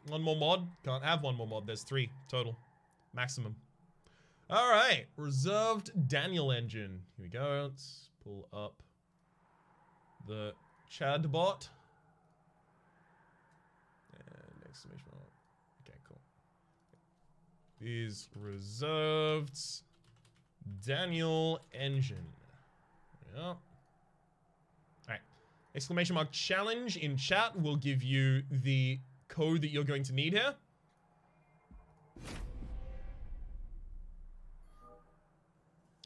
One more mod. Can't have one more mod. There's 3 total. Maximum. Alright. Reserved Daniel engine. Here we go. Let's pull up the Chad bot. And exclamation mark. Okay, cool. Is reserved Daniel engine. Yeah. Alright. Exclamation mark challenge in chat will give you the code that you're going to need here.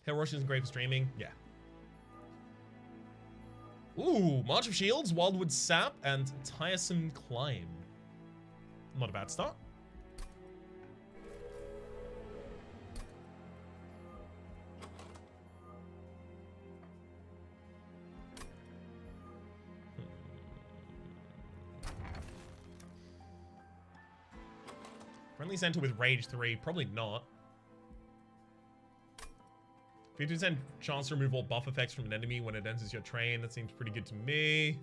Hell Rush isn't great for streaming. Yeah. Ooh, March of Shields, Wildwood Sap, and Tiresome Climb. Not a bad start. Friendly center with Rage 3, probably not. 50% chance to remove all buff effects from an enemy when it enters your train. That seems pretty good to me.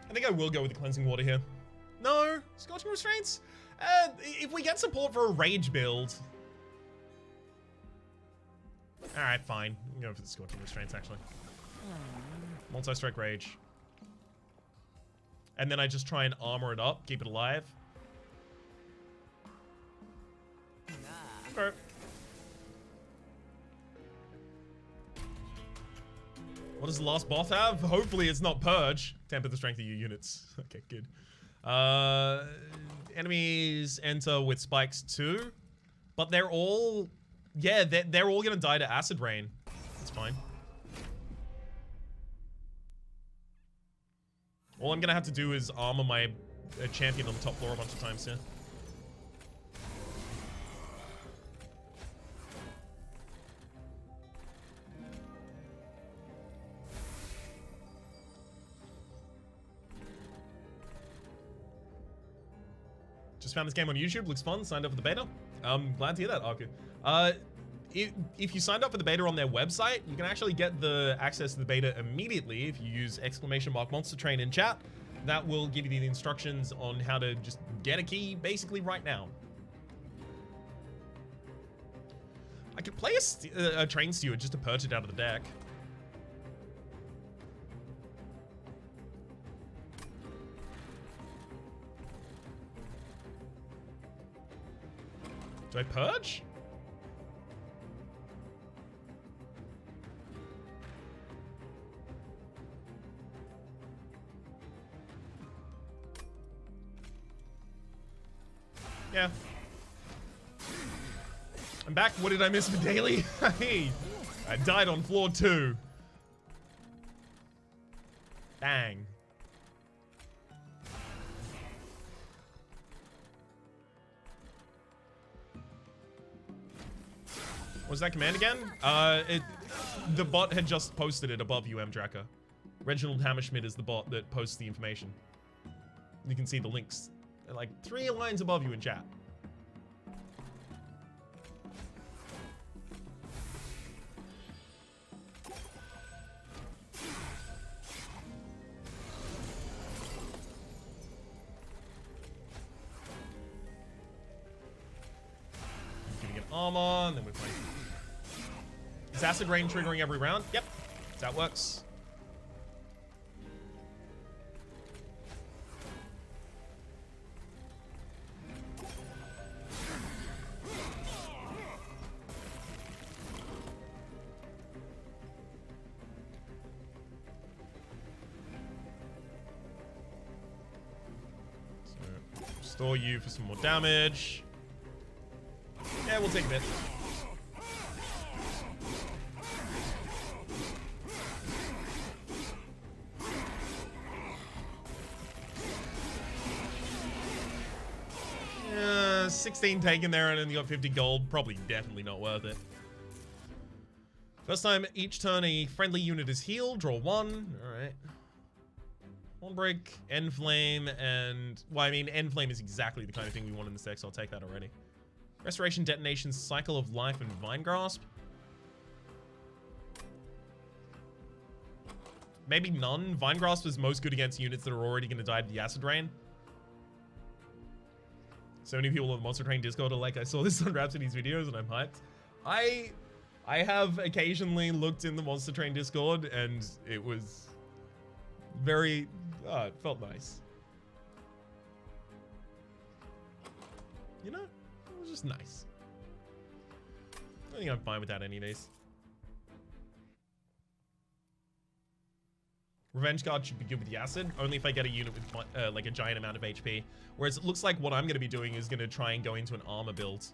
I think I will go with the cleansing water here. No, scorching restraints. If we get support for a rage build. All right, fine. I'm going for the scorching restraints actually. Multi-strike rage. And then I just try and armor it up, keep it alive. Okay. What does the last boss have? Hopefully it's not Purge. Temper the strength of your units. Okay, good. Enemies enter with spikes too. But they're all... Yeah, they're all gonna die to acid rain. That's fine. All I'm gonna have to do is armor my champion on the top floor a bunch of times here. Just found this game on YouTube, looks fun, signed up for the beta. Glad to hear that, Aku. If you signed up for the beta on their website, you can actually get the access to the beta immediately if you use !monster train in chat. That will give you the instructions on how to just get a key basically right now. I could play a train steward just to purge it out of the deck. Do I purge? Yeah. I'm back. What did I miss for daily? Hey, I died on floor 2. Bang. What was that command again? The bot had just posted it above you, Mdraka. Reginald Hammerschmidt is the bot that posts the information. You can see the links. They're like 3 lines above you in chat. Giving it armor, and then we're playing. Is Acid Rain triggering every round? Yep, that works. Restore you for some more damage. Yeah, we'll take a bit. Yeah, 16 taken there and then you got 50 gold. Probably definitely not worth it. First time each turn a friendly unit is healed. Draw 1. Alright. Hornbreak, Endflame, and... Well, I mean, Endflame is exactly the kind of thing we want in this deck, so I'll take that already. Restoration, Detonation, Cycle of Life, and Vine Grasp. Maybe none. Vine Grasp is most good against units that are already going to die to the Acid Rain. So many people on the Monster Train Discord are like, I saw this on Rhapsody's videos and I'm hyped. I have occasionally looked in the Monster Train Discord and it was very, it felt nice. You know, it was just nice. I think I'm fine with that any days. Revenge Guard should be good with the Acid, only if I get a unit with like a giant amount of HP. Whereas it looks like what I'm going to be doing is going to try and go into an armor build.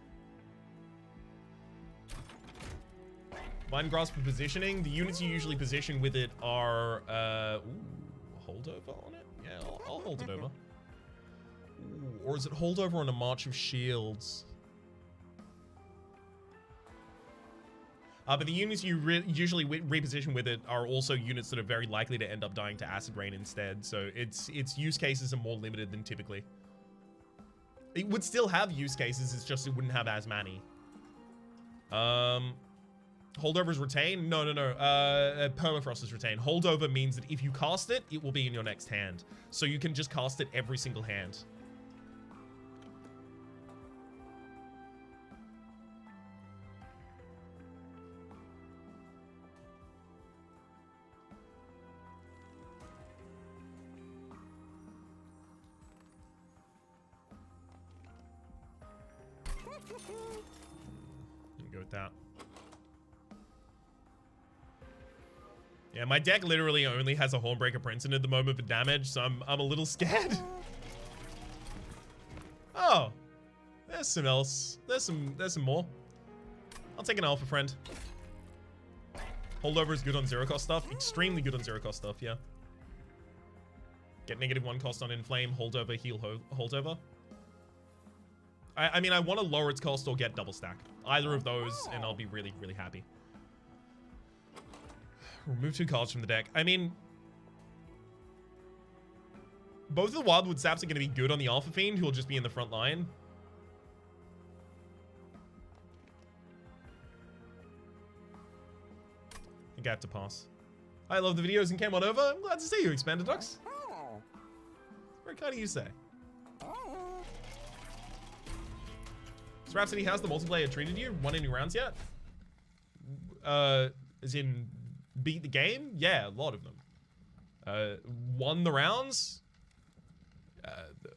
Vine Grasp for positioning. The units you usually position with it are, holdover on it? Yeah, I'll hold it over. Ooh, or is it holdover on a March of Shields? But the units you usually reposition with it are also units that are very likely to end up dying to Acid Rain instead. So its use cases are more limited than typically. It would still have use cases, it's just it wouldn't have as many. Holdover is retained? No. Permafrost is retained. Holdover means that if you cast it, it will be in your next hand. So you can just cast it every single hand. Go with that. Yeah, my deck literally only has a Hornbreaker Prince in at the moment for damage, so I'm a little scared. Oh, there's some else. There's some more. I'll take an Alpha Friend. Holdover is good on zero cost stuff. Extremely good on zero cost stuff. Yeah. Get -1 cost on Inflame. Holdover, heal holdover. I mean, I want to lower its cost or get double stack. Either of those, and I'll be really, really happy. Remove 2 cards from the deck. I mean, both of the Wildwood Saps are going to be good on the Alpha Fiend, who will just be in the front line. I think I have to pass. I love the videos and came on over. I'm glad to see you, Expanded Ducks. Very kind of you say. So Rhapsody, how's the multiplayer treated you? Won any rounds yet? As in, beat the game? Yeah, a lot of them. Won the rounds?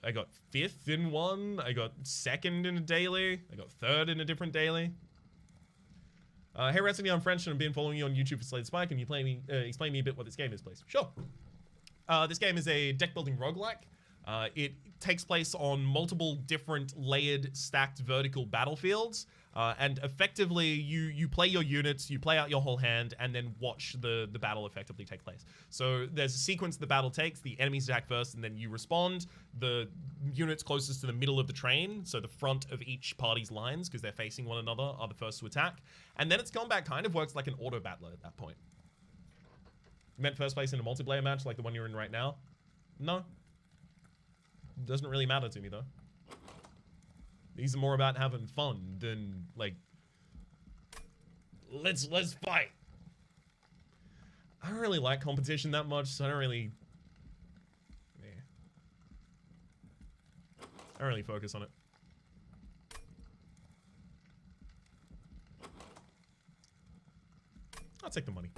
I got 5th in one. I got 2nd in a daily. I got 3rd in a different daily. Hey Rhapsody, I'm French and I've been following you on YouTube for Slade Spike. Can you explain me a bit what this game is, please? Sure. This game is a deck building roguelike. It takes place on multiple different layered, stacked vertical battlefields, and effectively you play your units, you play out your whole hand, and then watch the battle effectively take place. So there's a sequence the battle takes, the enemies attack first, and then you respond. The units closest to the middle of the train, so the front of each party's lines, because they're facing one another, are the first to attack. And then its combat kind of works like an auto battler at that point. You meant first place in a multiplayer match like the one you're in right now? No. Doesn't really matter to me though. These are more about having fun than like let's fight. I don't really like competition that much, so I don't really focus on it. I'll take the money.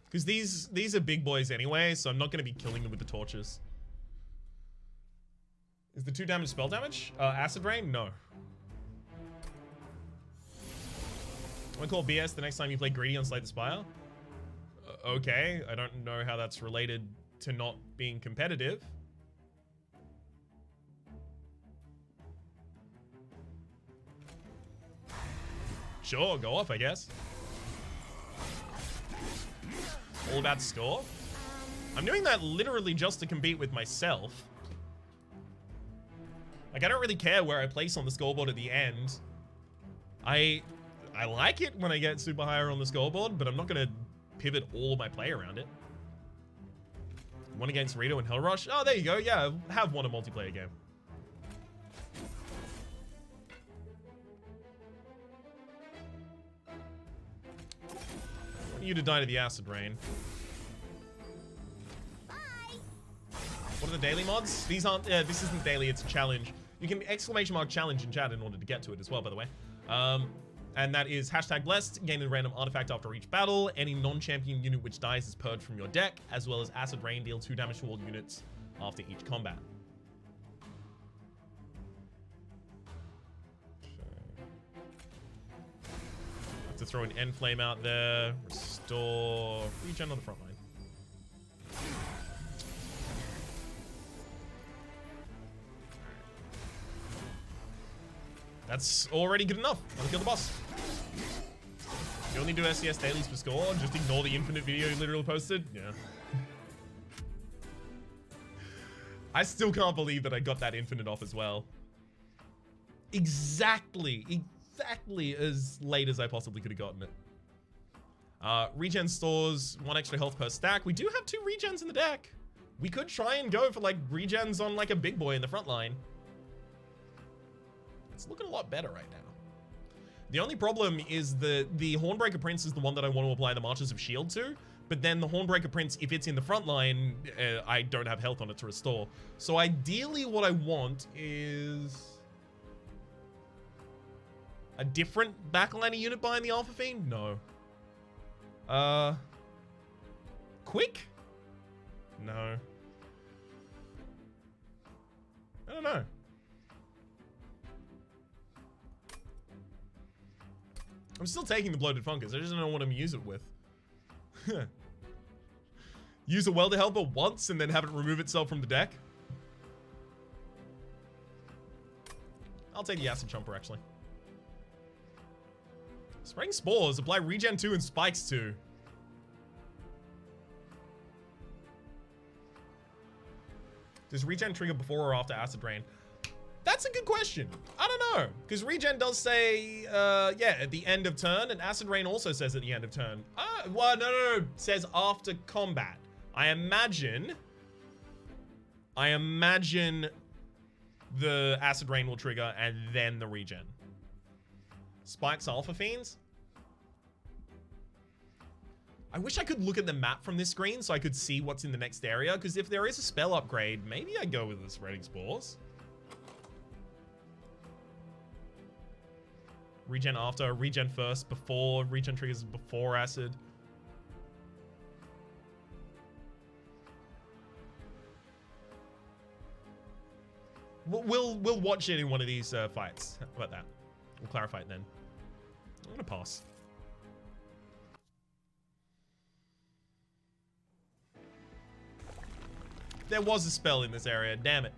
Because these are big boys anyway, so I'm not gonna be killing them with the torches. Is the 2 damage spell damage? Acid Rain? No. I call BS the next time you play Greedy on Slay the Spire? Okay, I don't know how that's related to not being competitive. Sure, go off, I guess. All about score? I'm doing that literally just to compete with myself. Like, I don't really care where I place on the scoreboard at the end. I like it when I get super higher on the scoreboard, but I'm not going to pivot all of my play around it. One against Rito and Hell Rush. Oh, there you go. Yeah, have won a multiplayer game. I want you to die to the acid rain. Bye. What are the daily mods? These aren't, this isn't daily, it's a challenge. You can exclamation mark challenge in chat in order to get to it as well, by the way. And that is hashtag blessed, gain a random artifact after each battle. Any non-champion unit which dies is purged from your deck, as well as acid rain, deal 2 damage to all units after each combat. Have to throw an end flame out there, restore, regen on the front line. That's already good enough. I'll kill the boss. You only do SCS dailies for score? Just ignore the infinite video you literally posted? Yeah. I still can't believe that I got that infinite off as well. Exactly as late as I possibly could have gotten it. Regen stores 1 extra health per stack. We do have 2 regens in the deck. We could try and go for like regens on like a big boy in the front line. It's looking a lot better right now. The only problem is the Hornbreaker Prince is the one that I want to apply the Marches of Shield to, but then the Hornbreaker Prince, if it's in the front line, I don't have health on it to restore. So ideally what I want is a different backliner unit behind the Alpha Fiend? No. Quick? No. I don't know. I'm still taking the Bloated Fungus. I just don't know what I'm using it with. Use a Welder Helper once and then have it remove itself from the deck. I'll take the Acid Chomper, actually. Spraying Spores. Apply Regen 2 and Spikes 2. Does Regen trigger before or after Acid Rain? That's a good question. I don't know. Because Regen does say, yeah, at the end of turn, and Acid Rain also says at the end of turn. Well, no. It says after combat. I imagine the Acid Rain will trigger and then the Regen. Spikes Alpha Fiends? I wish I could look at the map from this screen so I could see what's in the next area, because if there is a spell upgrade, maybe I go with the Spreading Spores. Regen after, regen first, before, regen triggers before acid. We'll watch it in one of these fights. How about that? We'll clarify it then. I'm gonna pass. There was a spell in this area, damn it.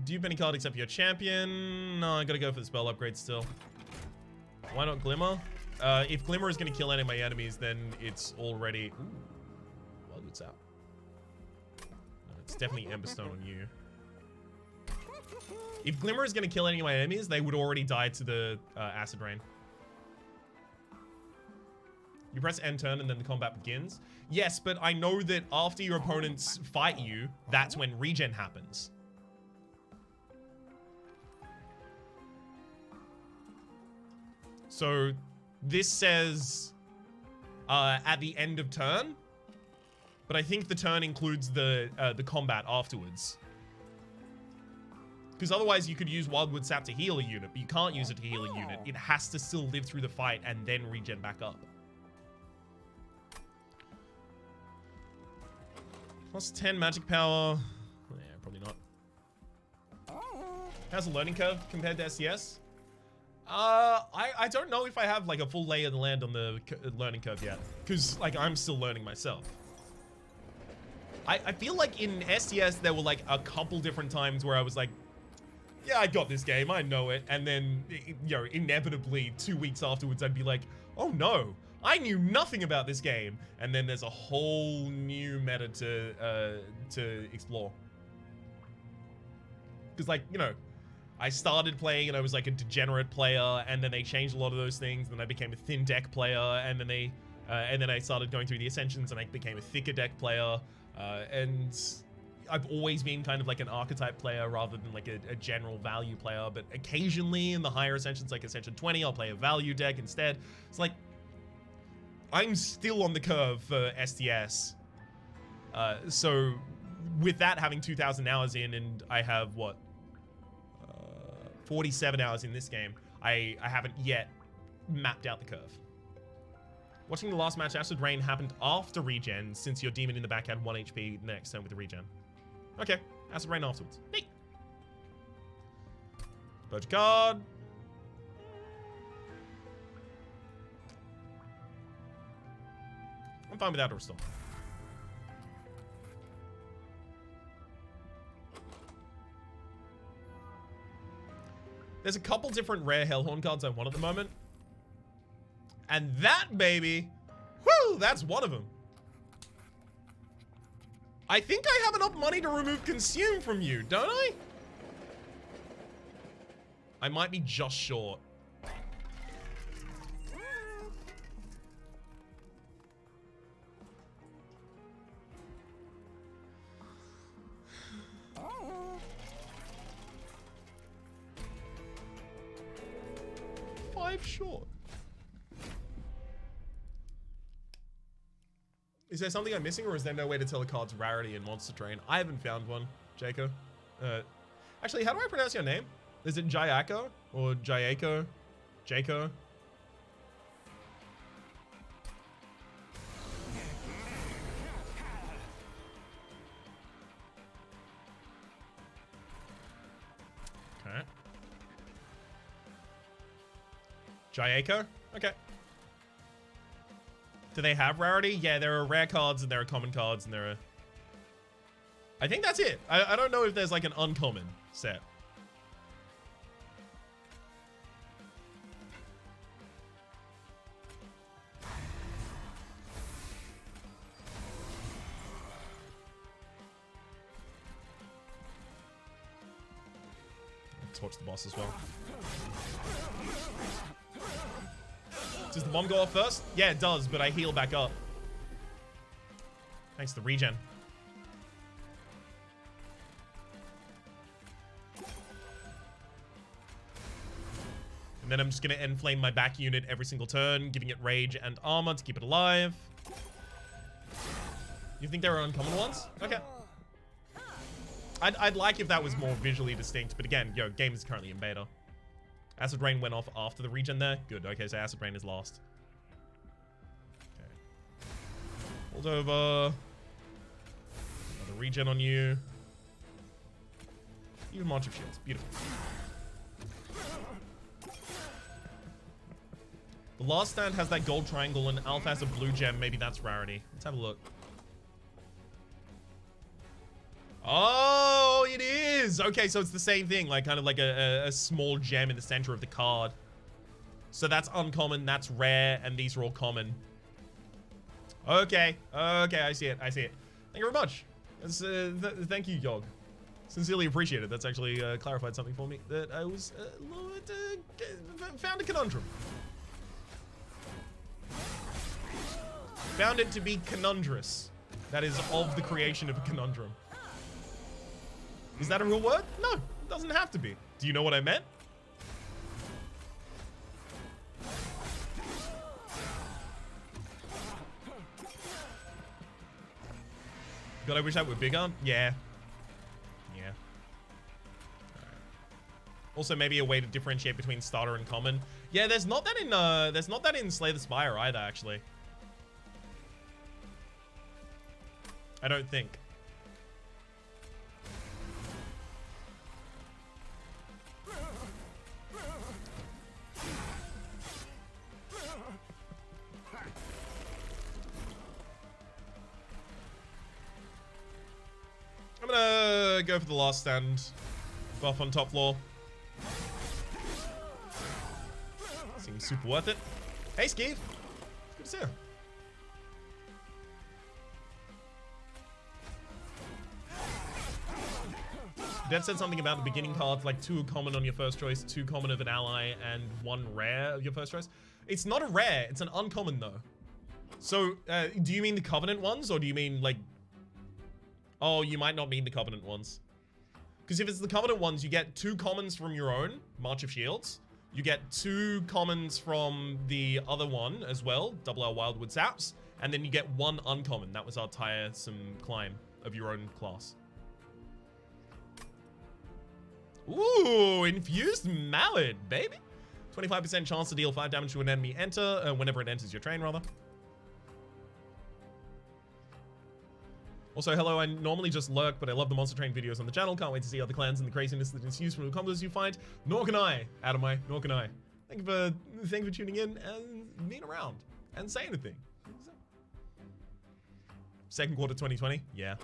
Dupe any card except for your champion. No, I gotta go for the spell upgrade still. Why not Glimmer? If Glimmer is going to kill any of my enemies, then it's already... Ooh. Well, it's out. No, it's definitely Emberstone on you. If Glimmer is going to kill any of my enemies, they would already die to the Acid Rain. You press end turn and then the combat begins. Yes, but I know that after your opponents fight you, that's when regen happens. So this says at the end of turn, but I think the turn includes the combat afterwards. Because otherwise you could use Wildwood Sap to heal a unit, but you can't use it to heal a unit. It has to still live through the fight and then regen back up. Plus 10 magic power. Yeah, probably not. How's the learning curve compared to SCS? I don't know if I have like a full lay of the land on the learning curve yet, because like I'm still learning myself. I feel like in SCS there were like a couple different times where I was like, yeah, I got this game, I know it, and then you know, inevitably 2 weeks afterwards I'd be like, oh no, I knew nothing about this game, and then there's a whole new meta to explore. Because like, you know, I started playing and I was like a degenerate player, and then they changed a lot of those things. Then I became a thin deck player, and then I started going through the Ascensions and I became a thicker deck player. And I've always been kind of like an archetype player rather than like a general value player, but occasionally in the higher Ascensions, like Ascension 20, I'll play a value deck instead. It's like, I'm still on the curve for STS. So with that having 2,000 hours in, and I have, what, 47 hours in this game, I haven't yet mapped out the curve. Watching the last match, Acid Rain happened after regen, since your demon in the back had 1 HP the next turn with the regen. Okay, Acid Rain afterwards. Neat. Purge card. I'm fine without a restore. There's a couple different rare Hellhorn cards I want at the moment. And that, baby, whoo, that's one of them. I think I have enough money to remove Consume from you, don't I? I might be just short. Short. Is there something I'm missing, or is there no way to tell the card's rarity in Monster Train? I haven't found one, Jaco. Actually, how do I pronounce your name? Is it Jayako or Jayako? Jaco? Okay. Jayako? Okay. Do they have rarity? Yeah, there are rare cards and there are common cards and there are... I think that's it. I don't know if there's like an uncommon set. Torch the boss as well. Does the bomb go off first? Yeah, it does, but I heal back up. Thanks to the regen. And then I'm just going to enflame my back unit every single turn, giving it rage and armor to keep it alive. You think there are uncommon ones? Okay. I'd like if that was more visually distinct, but again, yo, game is currently in beta. Acid Rain went off after the regen there. Good. Okay, so Acid Rain is lost. Okay. Hold over. Another regen on you. Even March of Shields. Beautiful. The last stand has that gold triangle and Alpha has a blue gem. Maybe that's rarity. Let's have a look. Oh, it is. Okay, so it's the same thing, like kind of like a small gem in the center of the card. So that's uncommon, that's rare, and these are all common. Okay, okay, I see it, I see it. Thank you very much. Thank you, Yog. Sincerely appreciate it. That's actually clarified something for me that I was found a conundrum. Found it to be conundrous. That is of the creation of a conundrum. Is that a real word? No, it doesn't have to be. Do you know what I meant? God, I wish that were bigger. Yeah. Yeah. Right. Also, maybe a way to differentiate between starter and common. Yeah, there's not that in Slay the Spire either, actually. I don't think. I'm gonna go for the last stand. Buff on top floor. Seems super worth it. Hey, Skeeve. Good to see you. Dev said something about the beginning cards, like 2 common on your first choice, 2 common of an ally, and 1 rare of your first choice. It's not a rare, it's an uncommon though. So, do you mean the Covenant ones, or do you mean like Oh, you might not mean the Covenant ones. Because if it's the Covenant ones, you get 2 commons from your own, March of Shields. You get 2 commons from the other one as well, Double R Wildwood Saps. And then you get 1 uncommon. That was our tiresome climb of your own class. Ooh, Infused Mallet, baby. 25% chance to deal 5 damage to an enemy whenever it enters your train, rather. Also, hello, I normally just lurk, but I love the Monster Train videos on the channel. Can't wait to see other clans and the craziness that ensues from the combos you find. Nor can I, Adamai, nor can I. Thank you for tuning in and being around and saying anything. Second quarter 2020, yeah.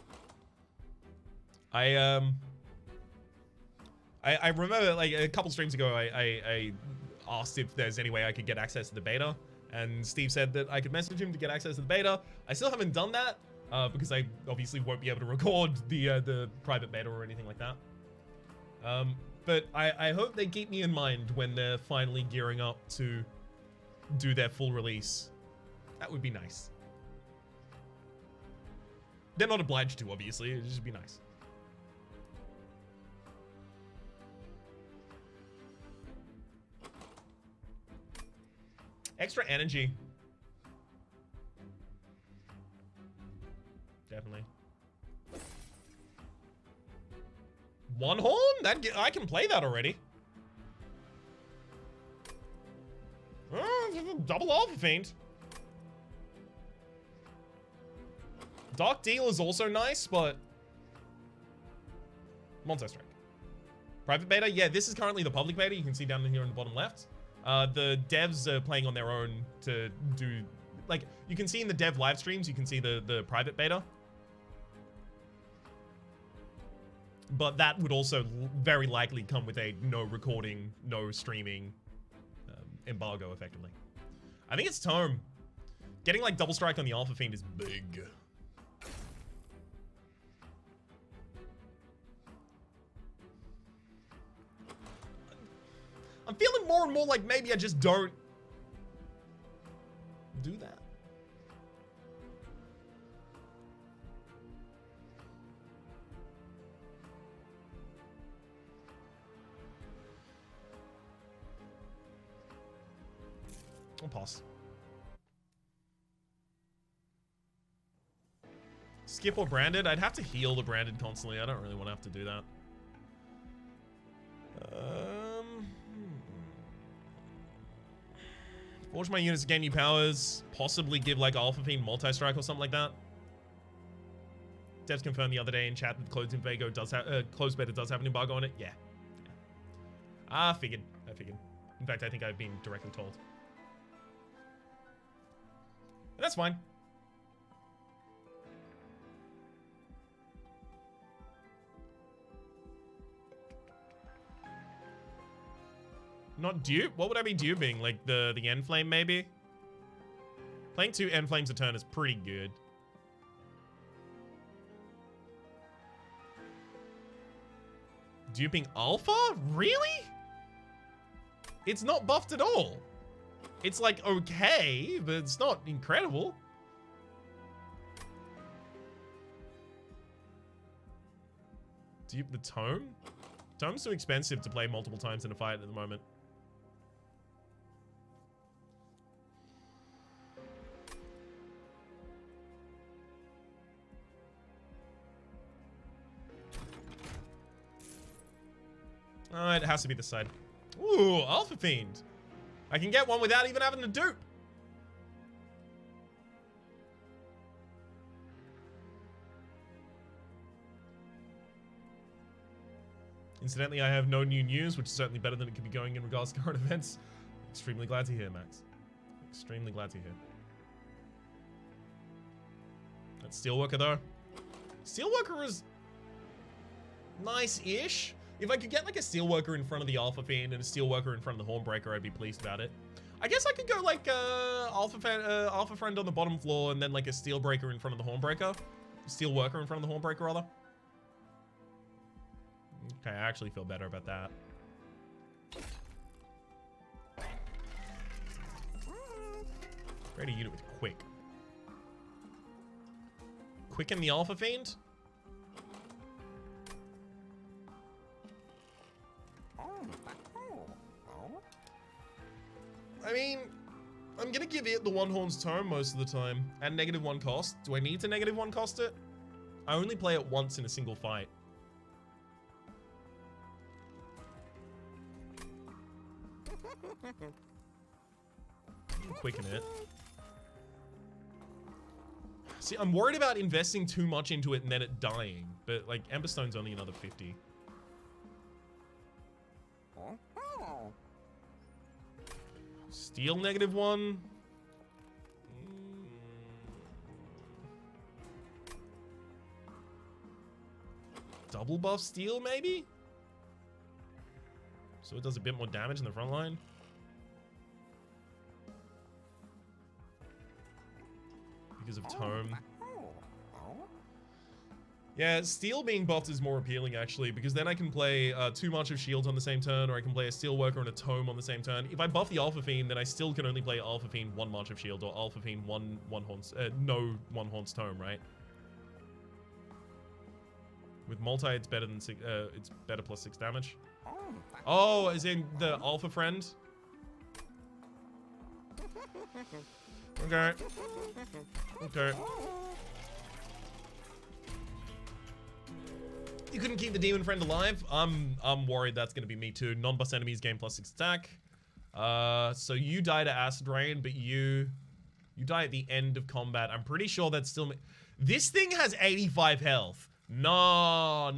I remember, like, a couple streams ago, I asked if there's any way I could get access to the beta, and Steve said that I could message him to get access to the beta. I still haven't done that, because I obviously won't be able to record the private beta or anything like that. But I hope they keep me in mind when they're finally gearing up to do their full release. That would be nice. They're not obliged to, obviously. It'd just be nice. Extra energy. Definitely. One horn? I can play that already. Double Alpha Fiend. Dark Deal is also nice, but Multi-Strike. Private beta? Yeah, this is currently the public beta. You can see down here in the bottom left. The devs are playing on their own to do... Like, you can see in the dev live streams, you can see the private beta. But that would also very likely come with a no recording, no streaming embargo, effectively. I think it's Tome. Getting, like, Double Strike on the Alpha Fiend is big. I'm feeling more and more like maybe I just don't do that. I'll pass. Skip or branded? I'd have to heal the branded constantly. I don't really want to have to do that. Forge my units to gain new powers. Possibly give like Alpha Fiend multi-strike or something like that. Devs confirmed the other day in chat that closed beta does have an embargo on it. Yeah. I figured. In fact, I think I've been directly told. But that's fine. Not dupe? What would I be duping? Like the end flame maybe? Playing 2 end flames a turn is pretty good. Duping alpha? Really? It's not buffed at all. It's like okay, but it's not incredible. Dupe the tome? Tome's too expensive to play multiple times in a fight at the moment. Oh, it has to be this side. Ooh, Alpha Fiend. I can get one without even having to dupe. Incidentally, I have no new news, which is certainly better than it could be going in regards to current events. Extremely glad to hear, Max. Extremely glad to hear. That Steelworker, though. Steelworker is nice-ish. If I could get like a Steelworker in front of the Alpha Fiend and a Steelworker in front of the Hornbreaker, I'd be pleased about it. I guess I could go like Alpha Friend on the bottom floor and then like a Steelbreaker in front of the Hornbreaker. Steelworker in front of the Hornbreaker, rather. Okay, I actually feel better about that. Create a unit with Quick. Quicken the Alpha Fiend? I mean, I'm gonna give it the one horn's tome most of the time, and -1 cost. Do I need to -1 cost it? I only play it once in a single fight. Quicken it. See, I'm worried about investing too much into it and then it dying, but like Emberstone's only another 50. Steel -1. Double buff steel, maybe? So it does a bit more damage in the front line. Because of tome. Yeah, steel being buffed is more appealing actually, because then I can play too much of shields on the same turn, or I can play a steel worker and a tome on the same turn. If I buff the Alpha Fiend, then I still can only play Alpha Fiend 1 March of Shield, or Alpha Fiend no one horn's tome, right? With multi, it's better than it's better +6 damage. Oh, as in the Alpha friend. Okay. Okay. You couldn't keep the demon friend alive? I'm worried that's gonna be me too. Non-boss enemies gain +6 attack. So you die to acid rain, but you die at the end of combat. I'm pretty sure that's still this thing has 85 health. No.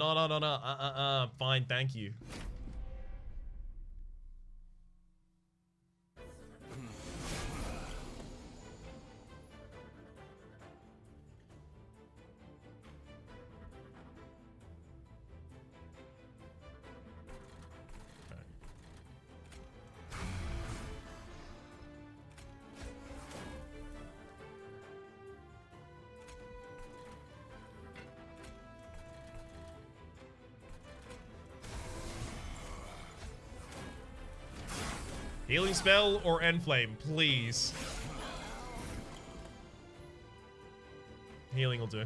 Fine, thank you. Healing spell or end flame, please. Healing will do.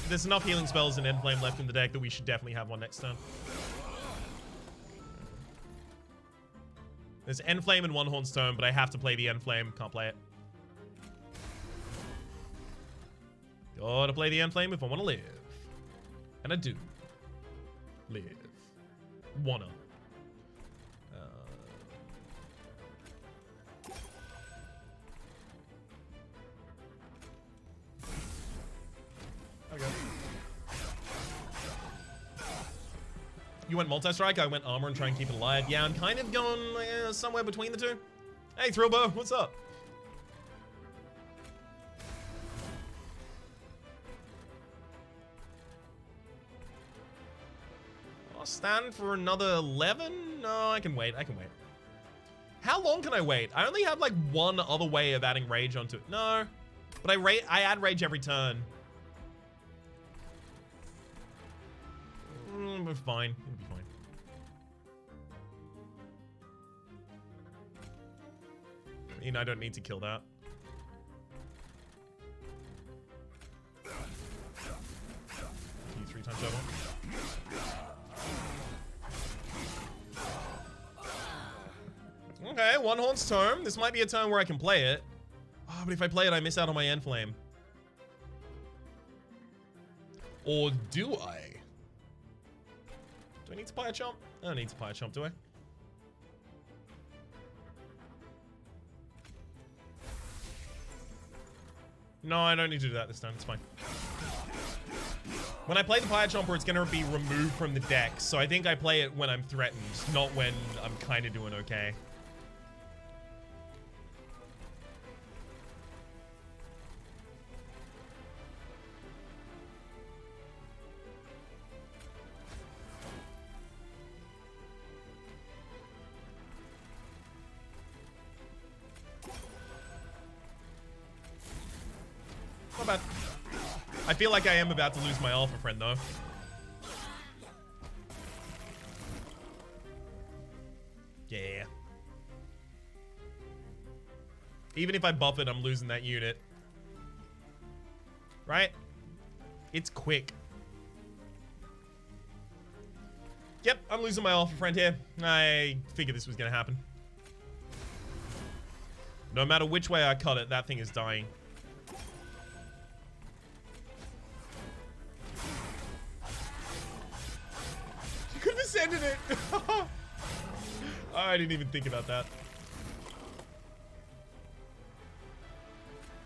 There's enough healing spells and end flame left in the deck that we should definitely have one next turn. There's End Flame and One Horn's Tome, but I have to play the End Flame. Can't play it. Gotta play the End Flame if I want to live. And I do. Live. Wanna. Okay. You went multi-strike, I went armor and try and keep it alive. Yeah, I'm kind of going somewhere between the two. Hey, Thrillbo, what's up? I'll stand for another 11? No, I can wait, How long can I wait? I only have like one other way of adding rage onto it. No, but I add rage every turn. We're fine. It'll be fine. I mean, I don't need to kill that. Key 3 times over. Okay, One Horn's Tome. This might be a turn where I can play it. Oh, but if I play it, I miss out on my End Flame. Or do I? Do I need to buy a chomp? I don't need to buy a chomp, do I? No, I don't need to do that this time. It's fine. When I play the Pyre Chomper, it's going to be removed from the deck. So I think I play it when I'm threatened, not when I'm kind of doing okay. Not bad. I feel like I am about to lose my alpha friend, though. Yeah. Even if I buff it, I'm losing that unit. Right? It's quick. Yep, I'm losing my alpha friend here. I figured this was going to happen. No matter which way I cut it, that thing is dying. You could have ascended it. I didn't even think about that.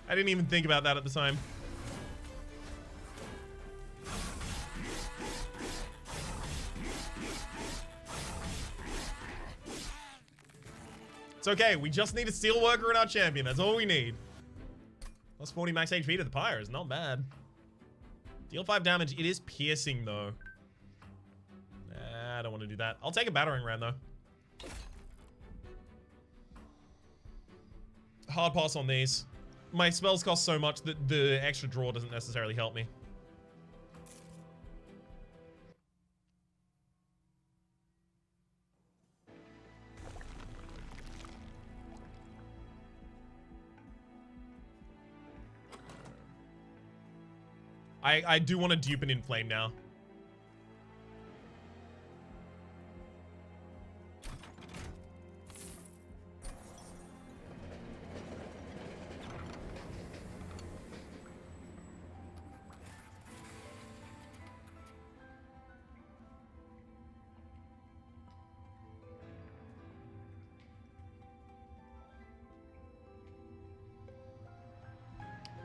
I didn't even think about that at the time. It's okay. We just need a steel worker in our champion. That's all we need. Plus 40 max HP to the pyre is not bad. Deal 5 damage. It is piercing, though. I don't want to do that. I'll take a battering ram, though. Hard pass on these. My spells cost so much that the extra draw doesn't necessarily help me. I do want to dupe an Inflame now.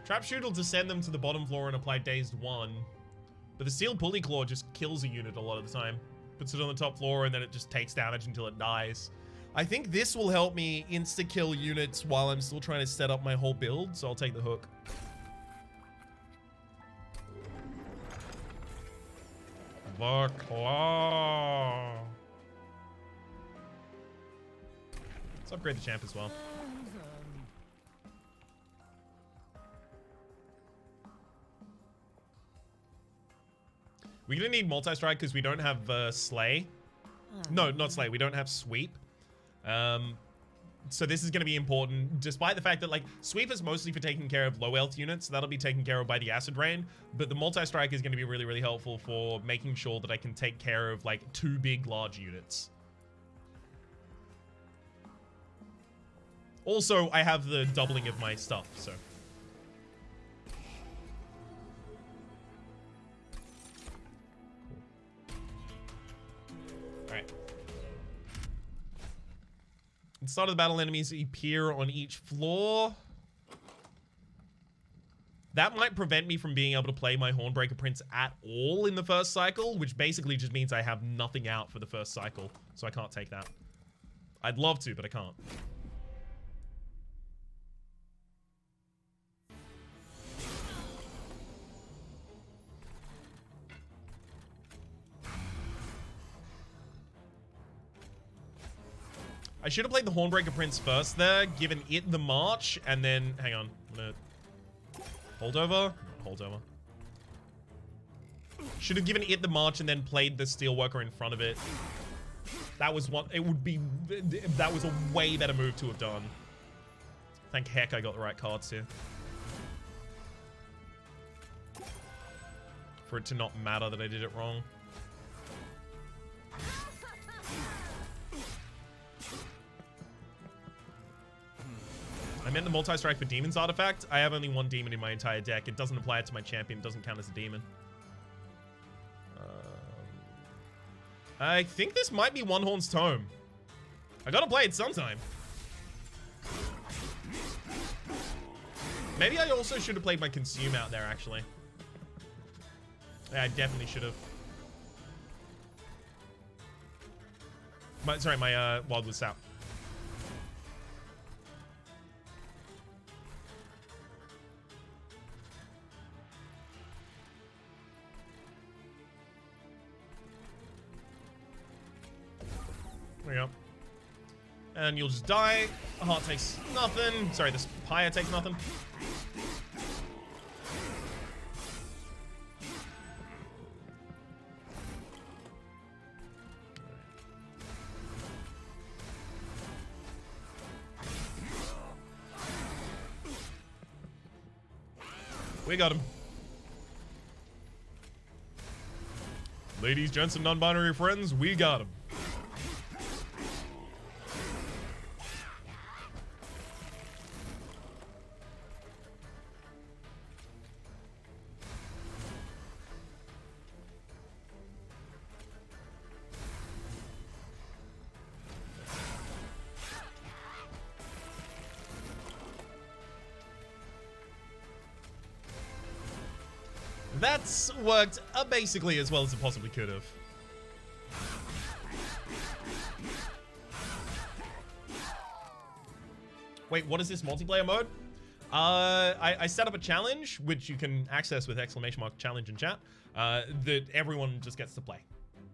Trap Shoot will descend them to the bottom floor and apply Dazed 1. But the Steel Pulley Claw just kills a unit a lot of the time. Puts it on the top floor and then it just takes damage until it dies. I think this will help me insta-kill units while I'm still trying to set up my whole build, so I'll take the hook. The Claw. Let's upgrade the champ as well. We're gonna need multi-strike because we don't have Slay. No, not Slay. We don't have Sweep. So this is gonna be important, despite the fact that like Sweep is mostly for taking care of low health units. So that'll be taken care of by the Acid Rain. But the multi-strike is gonna be really, really helpful for making sure that I can take care of like 2 big, large units. Also, I have the doubling of my stuff, so. Alright. At the start of the battle, enemies appear on each floor. That might prevent me from being able to play my Hornbreaker Prince at all in the first cycle, which basically just means I have nothing out for the first cycle, so I can't take that. I'd love to, but I can't. I should have played the Hornbreaker Prince first there, given it the march, and then... Hang on. I'm gonna... Hold over? Hold over. Should have given it the march and then played the Steelworker in front of it. That was one... It would be... That was a way better move to have done. Thank heck I got the right cards here. For it to not matter that I did it wrong. I meant the multi-strike for Demon's artifact. I have only 1 demon in my entire deck. It doesn't apply it to my champion. It doesn't count as a demon. I think this might be One Horn's Tome. I gotta play it sometime. Maybe I also should have played my Consume out there, actually. Yeah, I definitely should have. Sorry, my Wildwood Sap. There we go. And you'll just die. The heart takes nothing. Sorry, this pyre takes nothing. We got him. Ladies, gents, and non-binary friends, we got him. That's worked basically as well as it possibly could have. Wait, what is this multiplayer mode? I set up a challenge, which you can access with !challenge in chat, that everyone just gets to play.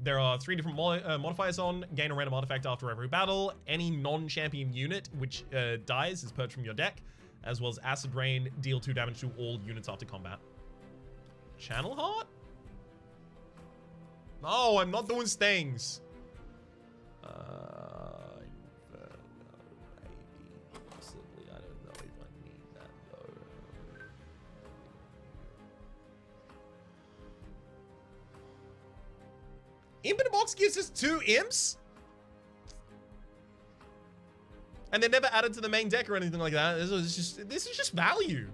There are 3 different modifiers on. Gain a random artifact after every battle. Any non-champion unit which dies is purged from your deck, as well as Acid Rain, deal 2 damage to all units after combat. Channel Heart? No, I'm not doing stings. Maybe, possibly. I don't know if I need that though. Imp in a Box gives us 2 imps? And they're never added to the main deck or anything like that. This is just value.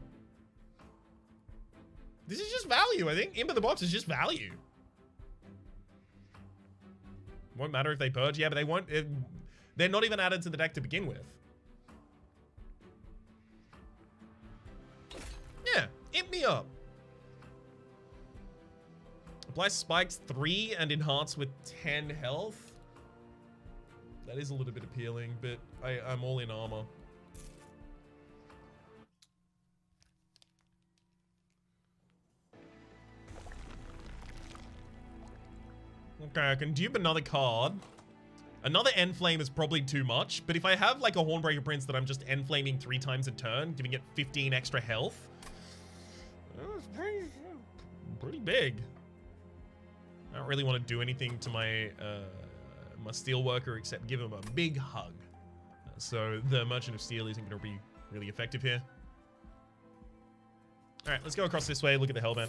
This is just value, I think. Imp in the Box is just value. Won't matter if they purge. Yeah, but they won't. They're not even added to the deck to begin with. Yeah, imp me up. Apply spikes 3 and enhance with 10 health. That is a little bit appealing, but I'm all in armor. Okay, I can dupe another card. Another End Flame is probably too much, but if I have like a Hornbreaker Prince that I'm just End Flaming 3 times a turn, giving it 15 extra health, that's pretty big. I don't really want to do anything to my my Steelworker except give him a big hug. So the Merchant of Steel isn't going to be really effective here. All right, let's go across this way, look at the Hellbent.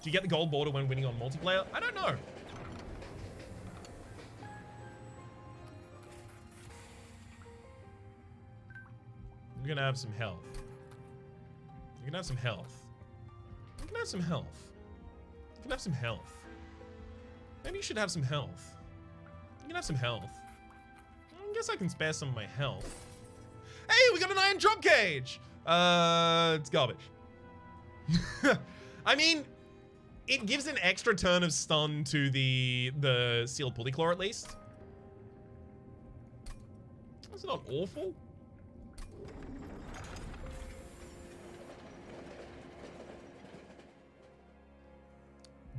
Do you get the gold border when winning on multiplayer? I don't know. You're gonna have some health. You can have some health. You can have some health. You can have some health. Maybe you should have some health. You can have some health. I guess I can spare some of my health. Hey, we got an iron drop cage! It's garbage. I mean, it gives an extra turn of stun to the Sealed Pulleyclaw at least. That's not awful.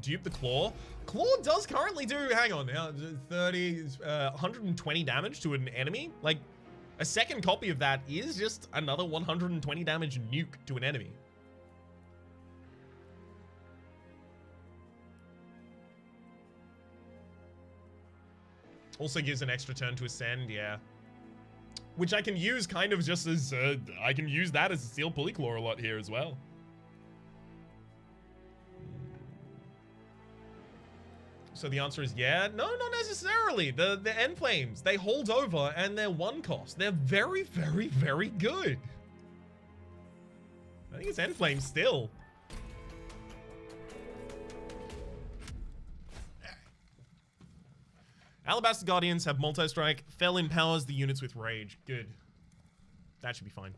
Dupe the Claw. Claw does currently do, hang on, 120 damage to an enemy. Like, a second copy of that is just another 120 damage nuke to an enemy. Also gives an extra turn to ascend, yeah. Which I can use kind of just as, I can use that as a Sealed Pulleyclaw a lot here as well. So the answer is yeah. No, not necessarily. The End Flames, they hold over and they're 1 cost. They're very, very, very good. I think it's End Flames still. Alabaster Guardians have multi-strike. Fell empowers the units with rage. Good. That should be fine.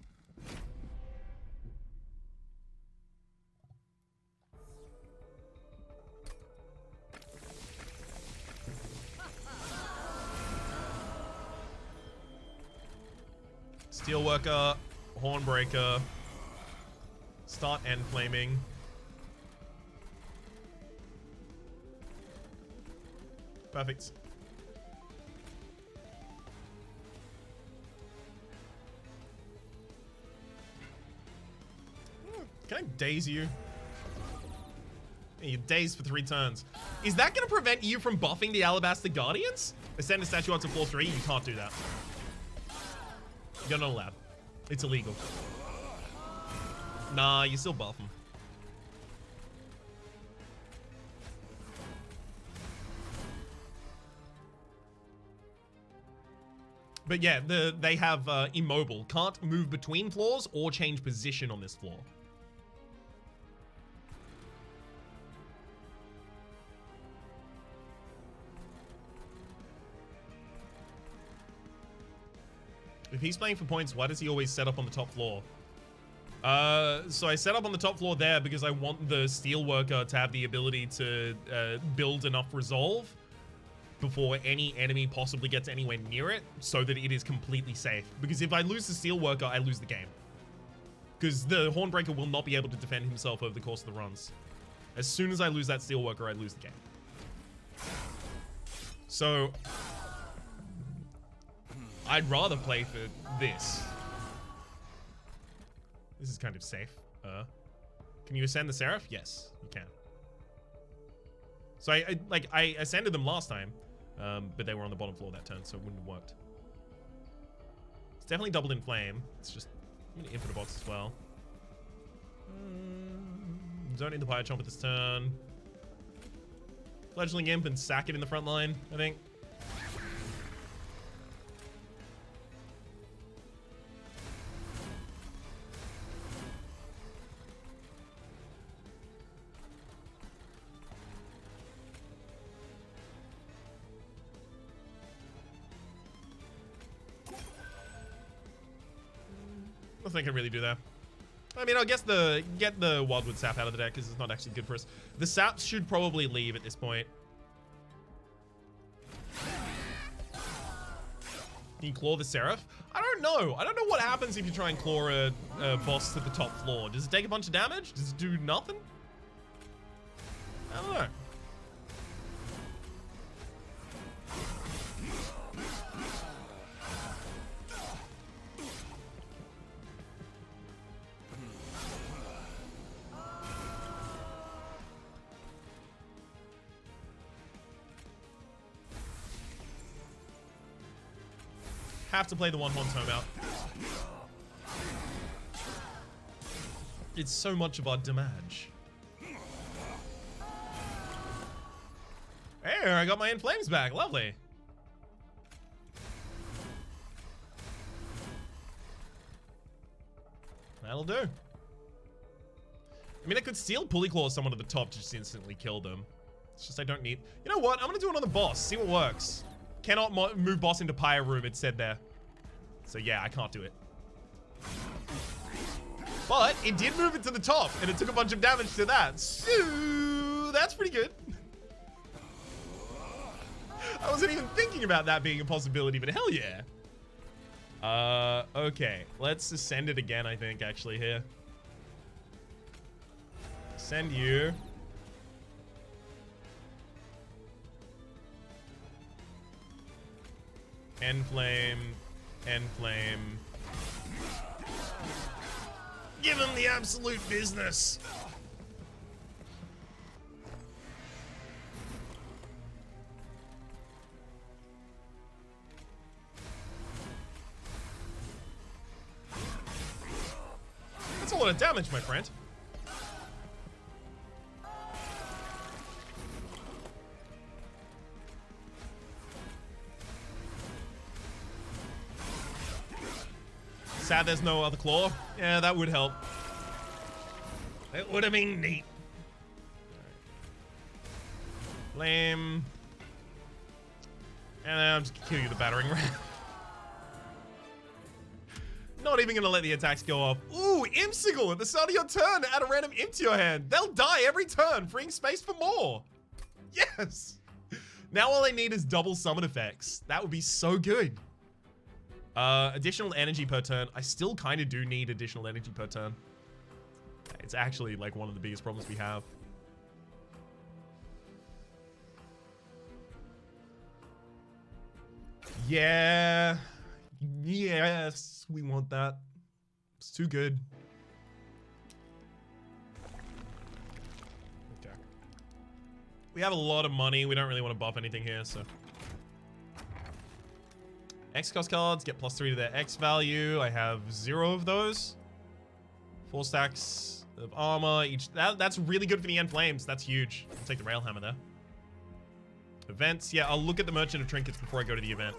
Steelworker, Hornbreaker, start End Flaming. Perfect. Can I daze you? Yeah, you're dazed for 3 turns. Is that going to prevent you from buffing the Alabaster Guardians? Ascend a statue onto floor 3? You can't do that. You're not allowed. It's illegal. Nah, you still buff them. But yeah, they have immobile. Can't move between floors or change position on this floor. If he's playing for points, why does he always set up on the top floor? So I set up on the top floor there because I want the steelworker to have the ability to build enough resolve before any enemy possibly gets anywhere near it, so that it is completely safe. Because if I lose the steelworker, I lose the game. Because the Hornbreaker will not be able to defend himself over the course of the runs. As soon as I lose that steelworker, I lose the game. So I'd rather play for this. This is kind of safe. Can you ascend the Seraph? Yes, you can. So I ascended them last time, but they were on the bottom floor that turn, so it wouldn't have worked. It's definitely doubled in flame. It's just I'm gonna infinite box as well. Don't need the Pyre Chomper this turn. Fledgling Imp and sack it in the front line, I think. Nothing I can really do there. I mean, I guess get the Wildwood Sap out of the deck because it's not actually good for us. The Saps should probably leave at this point. Can you claw the Seraph? I don't know. I don't know what happens if you try and claw a boss to the top floor. Does it take a bunch of damage? Does it do nothing? I don't know. Have to play the one-horn tome out. It's so much of our damage. Hey, I got my Inflames back. Lovely. That'll do. I mean, I could steal Pulley Claw someone at the top to just instantly kill them. It's just I don't need... You know what? I'm going to do another boss. See what works. Cannot move boss into Pyre Room, it said there. So yeah, I can't do it. But it did move it to the top, and it took a bunch of damage to that. So that's pretty good. I wasn't even thinking about that being a possibility, but hell yeah. Okay. Let's ascend it again, I think, actually, here. Send you. End flame. End flame. Give him the absolute business. That's a lot of damage, my friend. Sad there's no other claw. Yeah, that would help. It would have been neat. Flame. And then I'm just gonna kill you with the battering ram. Not even gonna let the attacks go off. Ooh, Imp-Sigil at the start of your turn. Add a random imp to your hand. They'll die every turn, freeing space for more. Yes. Now all I need is double summon effects. That would be so good. Additional energy per turn. I still kind of do need additional energy per turn. It's actually like one of the biggest problems we have. Yeah. Yes, we want that. It's too good. Okay. We have a lot of money. We don't really want to buff anything here, so. X cost cards get +3 to their X value. I have 0 of those. 4 stacks of armor each. That's really good for the end flames. That's huge. I'll take the rail hammer there. Events. Yeah, I'll look at the merchant of trinkets before I go to the event.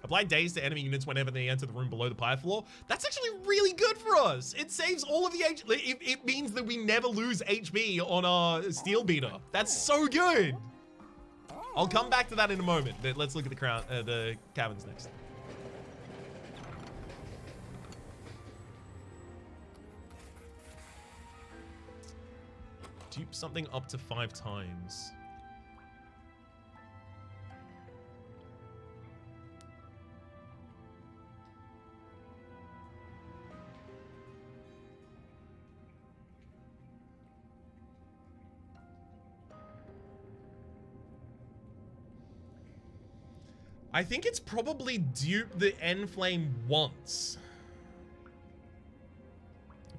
Apply daze to enemy units whenever they enter the room below the pyre floor. That's actually really good for us. It saves all of the it means that we never lose HP on our steel beater. That's so good. I'll come back to that in a moment, but let's look at the cabins next. Dupe something up to 5 times. I think it's probably dupe the end flame once.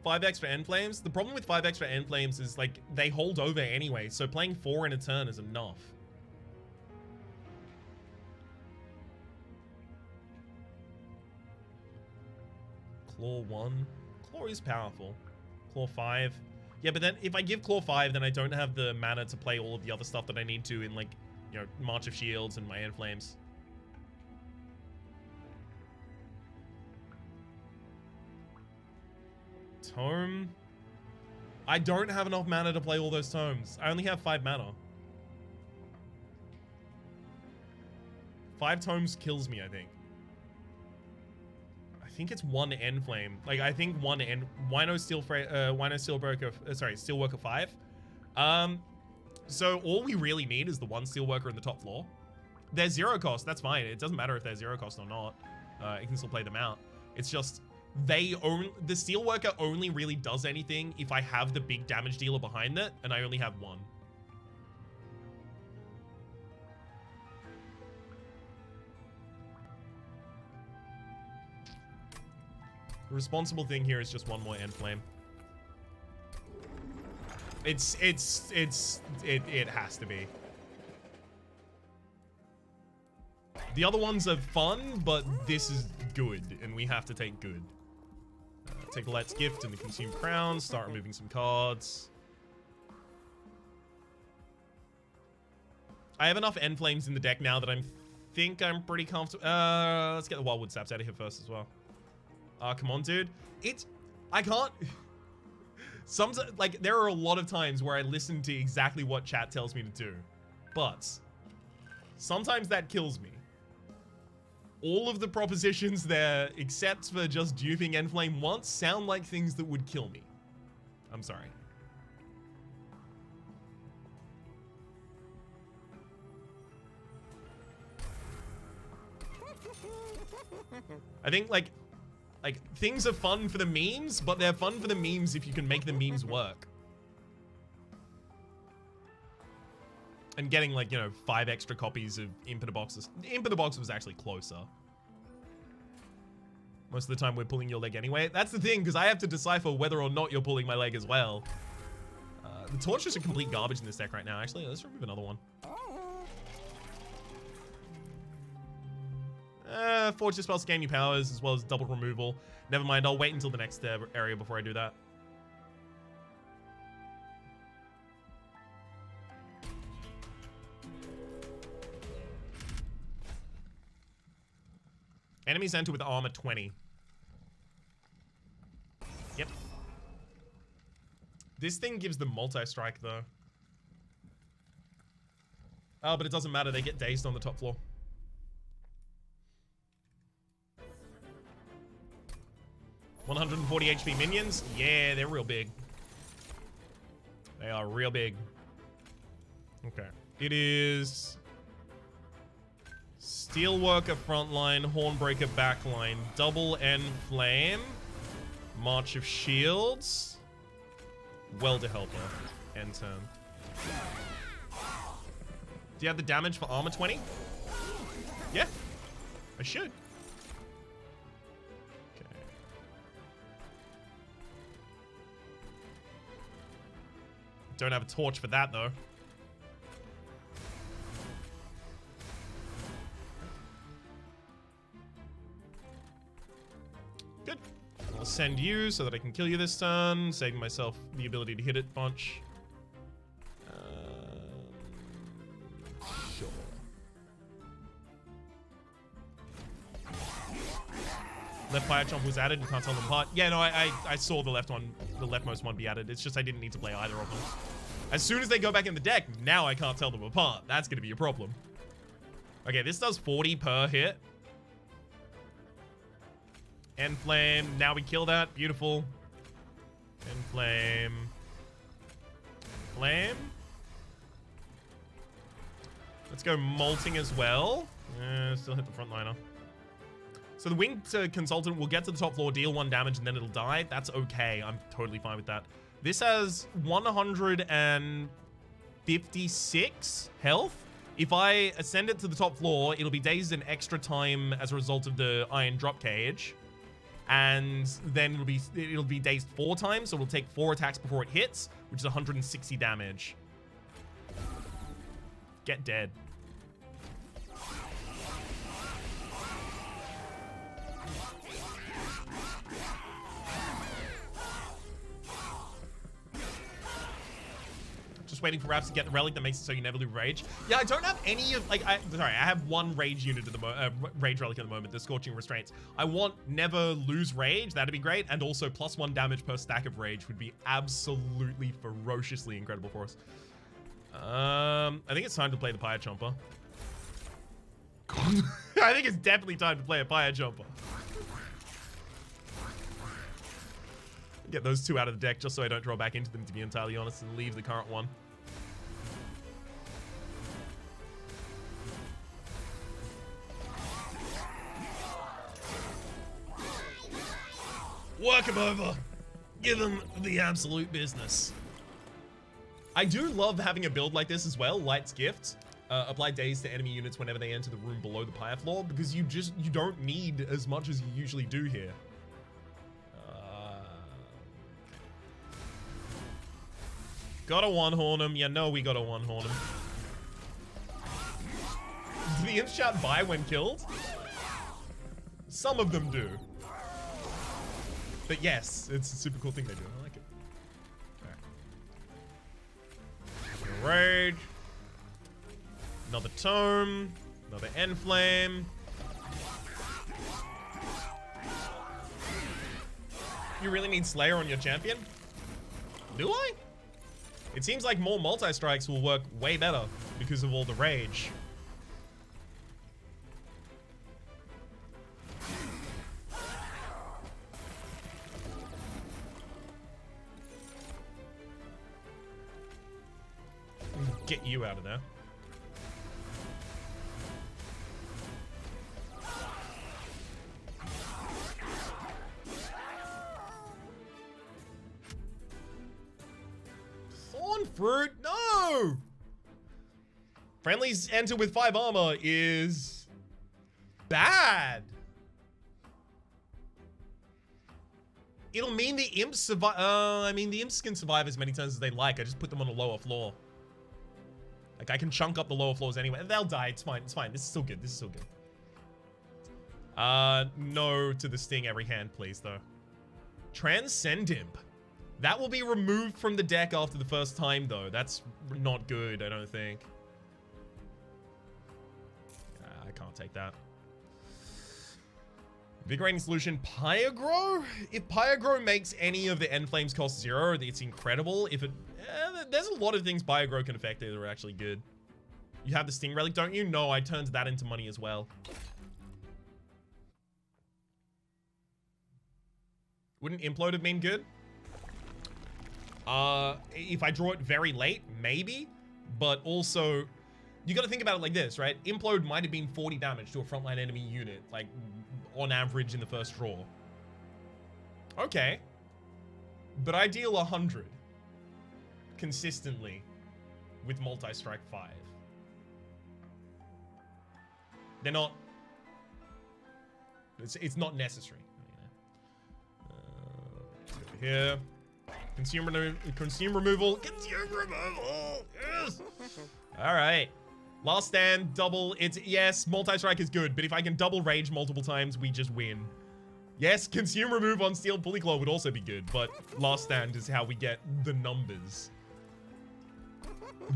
5x for end flames. The problem with 5x for end flames is like they hold over anyway, so playing 4 in a turn is enough. Claw 1. Claw is powerful. Claw 5. Yeah, but then if I give Claw 5, then I don't have the mana to play all of the other stuff that I need to in, like, you know, March of Shields and my end flames. Tome. I don't have enough mana to play all those tomes. I only have 5 mana. 5 tomes kills me, I think. I think it's 1 end flame. Like, I think 1 end. Wino Steelworker. Sorry, Steelworker 5. So all we really need is the 1 Steelworker in the top floor. They're 0 cost. That's fine. It doesn't matter if they're 0 cost or not. You can still play them out. It's just the Steelworker only really does anything if I have the big damage dealer behind it, and I only have 1. The responsible thing here is just 1 more end flame. It has to be. The other ones are fun, but this is good, and we have to take good. Take Let's Gift and the Consume Crown, start removing some cards. I have enough end flames in the deck now that I think I'm pretty comfortable. Let's get the Wildwood Saps out of here first as well. Come on, dude. I can't. Like, there are a lot of times where I listen to exactly what chat tells me to do, but sometimes that kills me. All of the propositions there, except for just duping Endflame once, sound like things that would kill me. I'm sorry. I think, like, things are fun for the memes, but they're fun for the memes if you can make the memes work. And getting, like, you know, 5 extra copies of Imp in a Box. Imp in a Box was actually closer. Most of the time we're pulling your leg anyway. That's the thing, because I have to decipher whether or not you're pulling my leg as well. The torches are complete garbage in this deck right now. Actually, let's remove another one. Forge spells gain you powers as well as double removal. Never mind, I'll wait until the next area before I do that. Enemies enter with armor 20. Yep. This thing gives them multi-strike though. Oh, but it doesn't matter. They get dazed on the top floor. $140 HP minions. Yeah, they're real big. They are real big. Okay. It is Steelworker frontline, Hornbreaker backline, double end flame, March of Shields, Welder Helper, end turn. Do you have the damage for armor 20? Yeah, I should. Okay. Don't have a torch for that though. send you so that I can kill you this turn, saving myself the ability to hit it bunch. Sure. Left fire chomp was added. You can't tell them apart. Yeah, no, I saw the leftmost one be added. It's just I didn't need to play either of them. As soon as they go back in the deck, now I can't tell them apart. That's going to be a problem. Okay, this does 40 per hit. End flame. Now we kill that. Beautiful. End flame. Flame. Let's go molting as well. Still hit the frontliner. So the winged consultant will get to the top floor, deal 1 damage, and then it'll die. That's okay. I'm totally fine with that. This has 156 health. If I ascend it to the top floor, it'll be dazed an extra time as a result of the iron drop cage. And then it'll be dazed 4 times, so it'll take 4 attacks before it hits, which is 160 damage. Get dead. Just waiting for Rhapsody to get the relic that makes it so you never lose rage. Yeah, I don't have any of, like, sorry, I have 1 rage unit at the rage relic at the moment, the Scorching Restraints. I want never lose rage, that'd be great, and also +1 damage per stack of rage would be absolutely ferociously incredible for us. I think it's time to play the Pyre Chomper. I think it's definitely time to play a Pyre Chomper. Get those 2 out of the deck just so I don't draw back into them, to be entirely honest, and leave the current one. Work him over. Give him the absolute business. I do love having a build like this as well, Light's Gift. Apply daze to enemy units whenever they enter the room below the pyre floor, because you don't need as much as you usually do here. Gotta one-horn him. Yeah, no, we gotta one-horn him. Do the imps shout bye when killed? Some of them do. But yes, it's a super cool thing they do. I like it. Alright. Rage. Another tome. Another end flame. You really need Slayer on your champion? Do I? It seems like more multi-strikes will work way better because of all the rage. Get you out of there. Thorn fruit? No! Friendlies enter with 5 armor is bad. It'll mean the imps survive. I mean, the imps can survive as many turns as they like. I just put them on a lower floor. Like, I can chunk up the lower floors anyway. They'll die. It's fine. It's fine. This is still good. This is still good. No to the sting every hand, please, though. Transcend Imp. That will be removed from the deck after the first time, though. That's not good, I don't think. I can't take that. Invigorating Solution, Pyagro? If Pyagro makes any of the End Flames cost 0, it's incredible. If it... there's a lot of things Pyagro can affect that are actually good. You have the Sting Relic, don't you? No, I turned that into money as well. Wouldn't Implode have been good? If I draw it very late, maybe. But also, you gotta think about it like this, right? Implode might have been 40 damage to a frontline enemy unit, like, on average in the first draw. Okay. But I deal 100. Consistently. With multi-strike 5. They're not... It's not necessary. Over here. Consume removal. Consume removal. Yes. All right. Last stand, double. It's yes, multi-strike is good, but if I can double rage multiple times, we just win. Yes, consume remove on steel pulley claw would also be good, but last stand is how we get the numbers.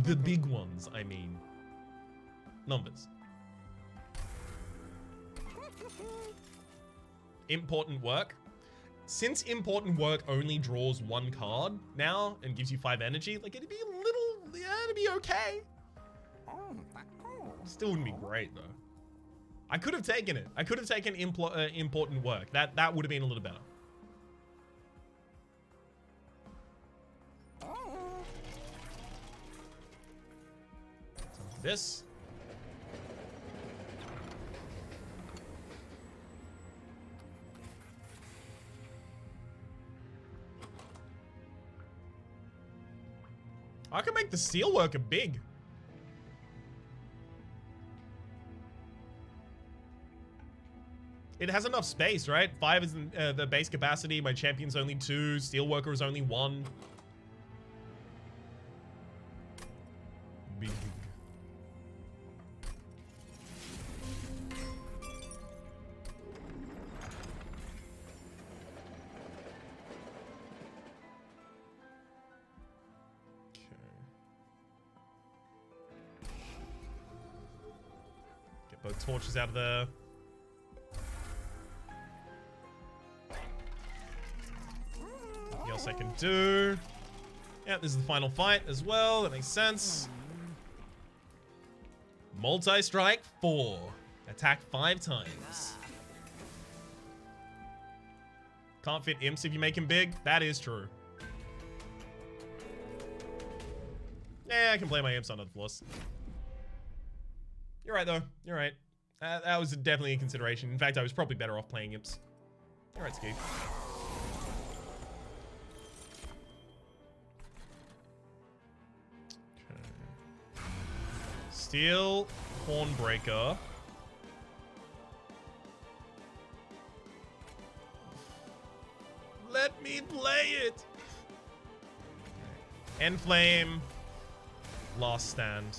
The big ones, I mean. Numbers. Important work. Since important work only draws 1 card now and gives you 5 energy, like it'd be a little, yeah, it'd be okay. Still wouldn't be great though. I could have taken it. I could have taken important work. That would have been a little better. This. I can make the steel worker big. It has enough space, right? 5 is the base capacity. My champion's only 2. Steelworker is only 1. Big. Get both torches out of there. I can do. Yeah, this is the final fight as well. That makes sense. Multi-strike 4. Attack 5 times. Can't fit imps if you make him big. That is true. Yeah, I can play my imps on other floors. You're right, though. You're right. That was definitely a consideration. In fact, I was probably better off playing imps. You're right, Ski. Steel Hornbreaker. Let me play it. Enflame. Last stand.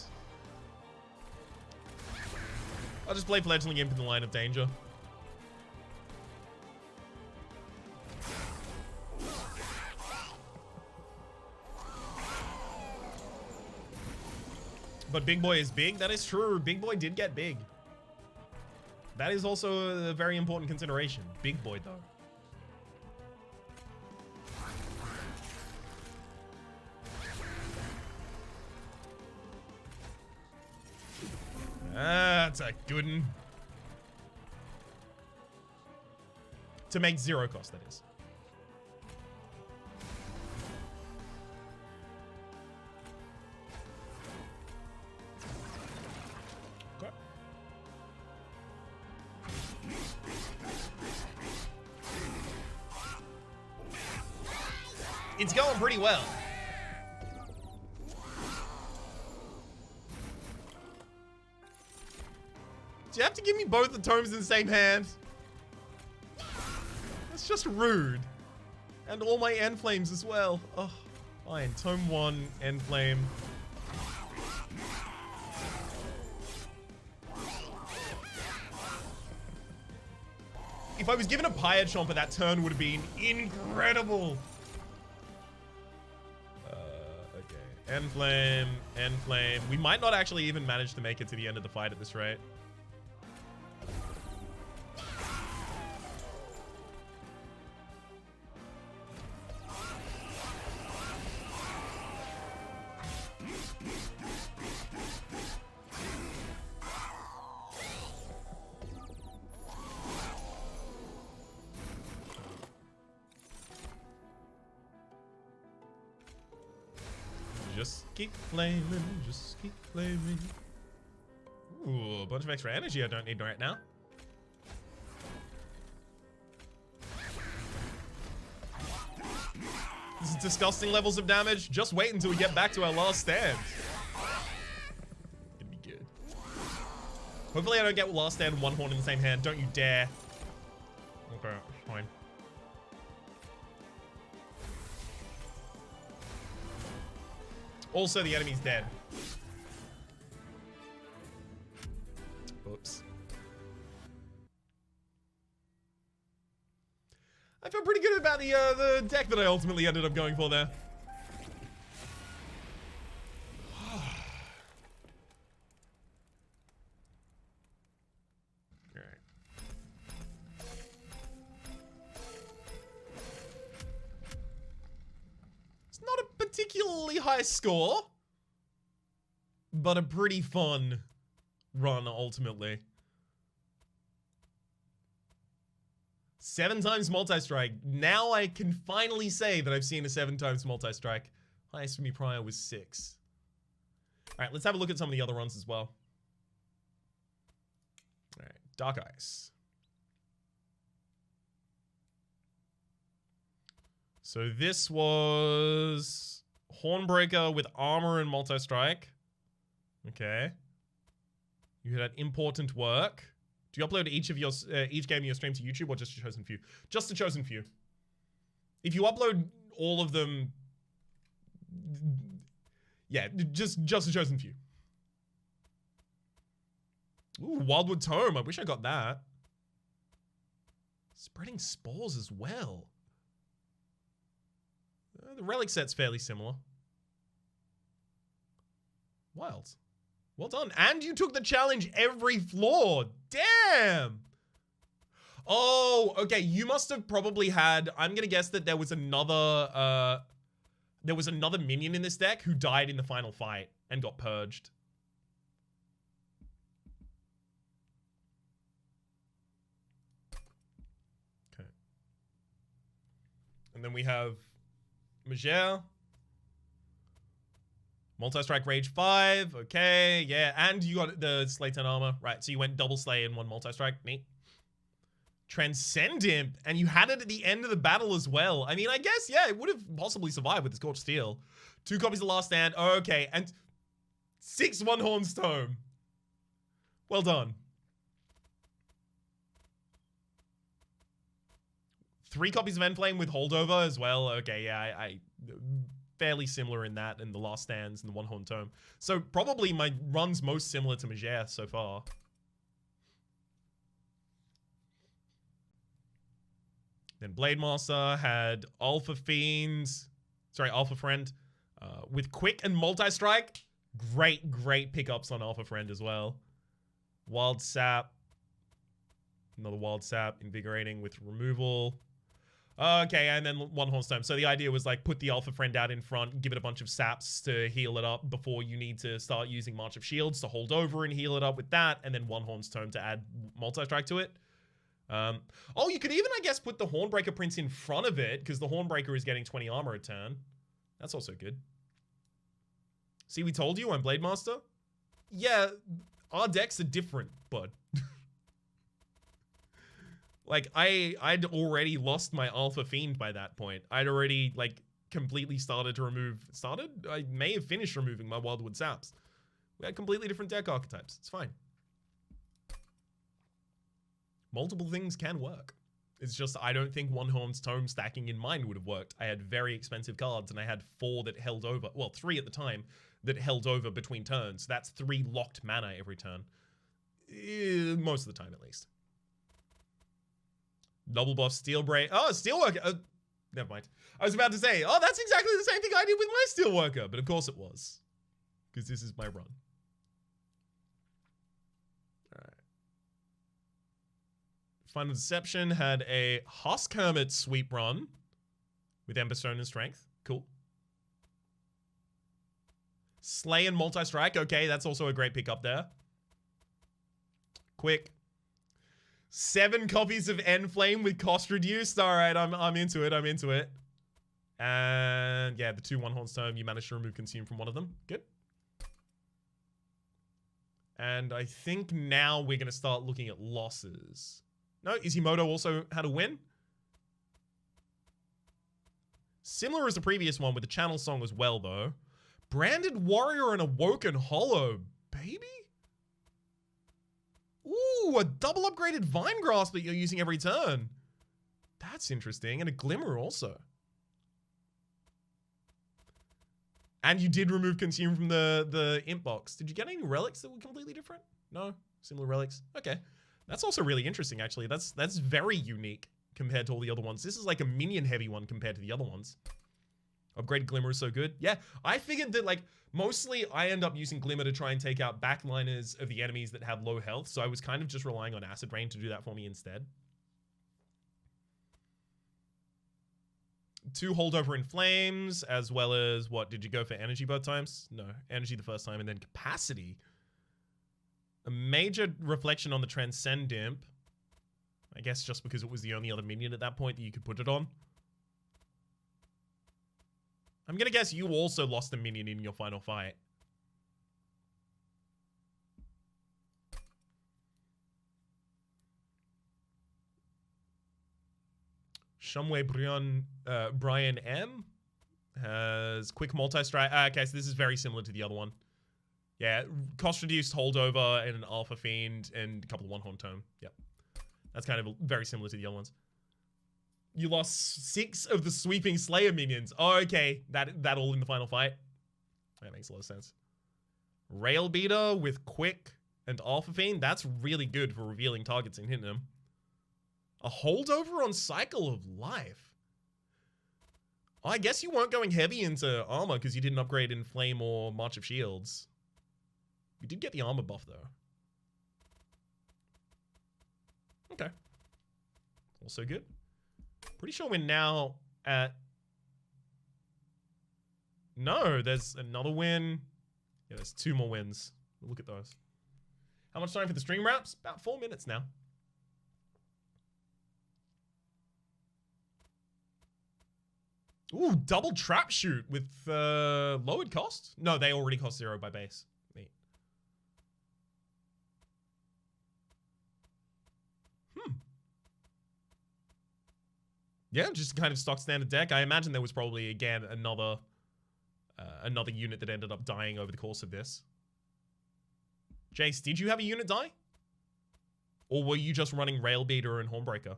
I'll just play Fledgling Imp in the line of danger. But Big Boy is big. That is true. Big Boy did get big. That is also a very important consideration. Big Boy, though. That's a good one. To make 0 cost, that is. It's going pretty well. Do you have to give me both the tomes in the same hand? That's just rude. And all my end flames as well. Oh, fine. Tome 1, end flame. If I was given a Pyre Chomper, that turn would have been incredible. End flame, end flame. We might not actually even manage to make it to the end of the fight at this rate. Just keep flaming, just keep flaming. Ooh, a bunch of extra energy I don't need right now. This is disgusting levels of damage. Just wait until we get back to our last stand. It'd be good. Hopefully I don't get last stand 1 horn in the same hand. Don't you dare. Okay, fine. Also, the enemy's dead. Oops. about the deck that I ultimately ended up going for there? Alright. It's not a particularly high score, but a pretty fun run ultimately. 7 times multi-strike. Now I can finally say that I've seen a 7 times multi-strike. Highest for me prior was 6. Alright, let's have a look at some of the other runs as well. Alright, Dark Ice. So this was Hornbreaker with armor and multi-strike. Okay. You had important work. Do you upload each game of your stream to YouTube or just a chosen few? Just a chosen few. If you upload all of them, yeah, just a chosen few. Ooh, Wildwood Tome. I wish I got that. Spreading spores as well. The relic set's fairly similar. Wild. Well done. And you took the challenge every floor. Damn. Oh, okay. You must have probably had, I'm going to guess that there was another minion in this deck who died in the final fight and got purged. Okay. And then we have Megere. Multi-strike rage 5, okay, yeah, and you got the Slay 10 armor, right, so you went double Slay and 1 multi-strike, neat. Transcend Imp, and you had it at the end of the battle as well. I mean, I guess, yeah, it would have possibly survived with the Scorched Steel. 2 copies of Last Stand, okay, and 6 One-Horn's Tome. Well done. 3 copies of Enflame with Holdover as well, okay, yeah, I fairly similar in that and the Last Stands and the One-Horn Tome. So probably my run's most similar to Megere so far. Then Blademaster had Alpha Friend with Quick and Multi-Strike. Great pickups on Alpha Friend as well. Wild Sap. Another Wild Sap, Invigorating with removal. Okay, and then One-Horn's Tome. So the idea was like put the Alpha Friend out in front, give it a bunch of saps to heal it up before you need to start using March of Shields to hold over and heal it up with that, and then One-Horn's Tome to add multi-strike to it. Oh, you could even, I guess, put the Hornbreaker Prince in front of it, because the Hornbreaker is getting 20 armor a turn. That's also good. See, we told you I'm Blademaster? Yeah, our decks are different, bud. Like, I'd already lost my Alpha Fiend by that point. I'd already, like, completely started to remove... I may have finished removing my Wildwood Saps. We had completely different deck archetypes. It's fine. Multiple things can work. It's just, I don't think One-Horn's Tome stacking in mine would have worked. I had very expensive cards, and I had 4 that held over... Well, 3 at the time that held over between turns. That's 3 locked mana every turn. Most of the time, at least. Double buff Steelbreak. Oh, Steelworker. Never mind. I was about to say, oh, that's exactly the same thing I did with my Steelworker. But of course it was. Because this is my run. Alright. Final Deception had a Husk Hermit sweep run. With Emberstone and Strength. Cool. Slay and Multi-Strike. Okay, that's also a great pickup there. Quick. 7 copies of Enflame with cost reduced. All right, I'm into it. I'm into it. And yeah, the 2 One-Horn's Tome, you managed to remove Consume from one of them. Good. And I think now we're going to start looking at losses. No, Izimoto also had a win. Similar as the previous one with the Channel Song as well, though. Branded Warrior and Awoken Hollow. Baby? Ooh, a double upgraded Vine Grasp that you're using every turn. That's interesting. And a Glimmer also. And you did remove Consume from the Imp box. Did you get any relics that were completely different? No? Similar relics? Okay. That's also really interesting, actually. That's very unique compared to all the other ones. This is like a minion heavy one compared to the other ones. Upgraded Glimmer is so good. Yeah, I figured that like mostly I end up using Glimmer to try and take out backliners of the enemies that have low health. So I was kind of just relying on Acid Rain to do that for me instead. 2 holdover in flames, as well as what? Did you go for energy both times? No, energy the first time, and then capacity. A major reflection on the Transcend Imp. I guess just because it was the only other minion at that point that you could put it on. I'm gonna guess you also lost a minion in your final fight. Shumway Brian M has quick multi-strike. Okay, so this is very similar to the other one. Yeah, cost reduced holdover and an Alpha Fiend and a couple of one-horn tome. Yep. That's kind of very similar to the other ones. You lost 6 of the sweeping Slayer minions. Oh, okay. That all in the final fight. That makes a lot of sense. Rail Beater with quick and Alpha Fiend. That's really good for revealing targets and hitting them. A holdover on Cycle of Life. Oh, I guess you weren't going heavy into armor because you didn't upgrade in Flame or March of Shields. You did get the armor buff, though. Okay. Also good. Pretty sure we're now at... No, there's another win. Yeah, there's 2 more wins. We'll look at those. How much time for the stream wraps? About 4 minutes now. Ooh, double trap shoot with lowered cost? No, they already cost 0 by base. Neat. Yeah, just kind of stock standard deck. I imagine there was probably, again, another unit that ended up dying over the course of this. Jace, did you have a unit die? Or were you just running Rail Beater and Hornbreaker?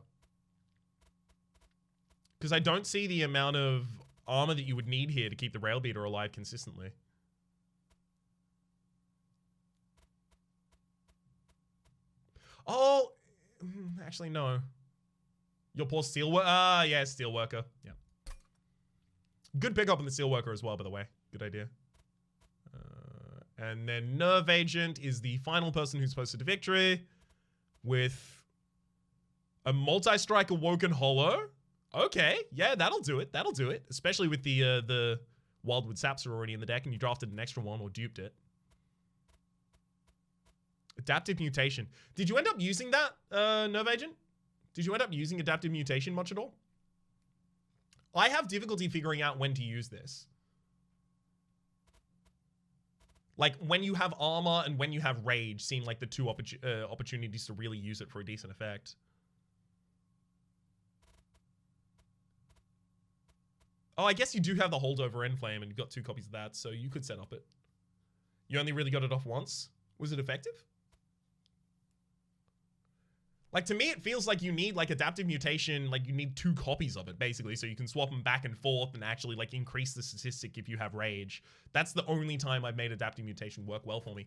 Because I don't see the amount of armor that you would need here to keep the Rail Beater alive consistently. Oh, actually, no. Your poor Steelworker. Ah, yeah, Steelworker. Yeah. Good pickup on the Steelworker as well, by the way. Good idea. And then Nerve Agent is the final person who's posted to victory with a multi-strike Awoken Hollow. Okay, yeah, that'll do it. That'll do it. Especially with the Wildwood Saps are already in the deck and you drafted an extra one or duped it. Adaptive Mutation. Did you end up using that, Nerve Agent? Did you end up using Adaptive Mutation much at all? I have difficulty figuring out when to use this. Like, when you have armor and when you have rage seem like the 2 opportunities to really use it for a decent effect. Oh, I guess you do have the holdover End Flame and you've got 2 copies of that, so you could set up it. You only really got it off once. Was it effective? Like, to me, it feels like you need, like, Adaptive Mutation, like, you need 2 copies of it, basically, so you can swap them back and forth and actually, like, increase the statistic if you have Rage. That's the only time I've made Adaptive Mutation work well for me.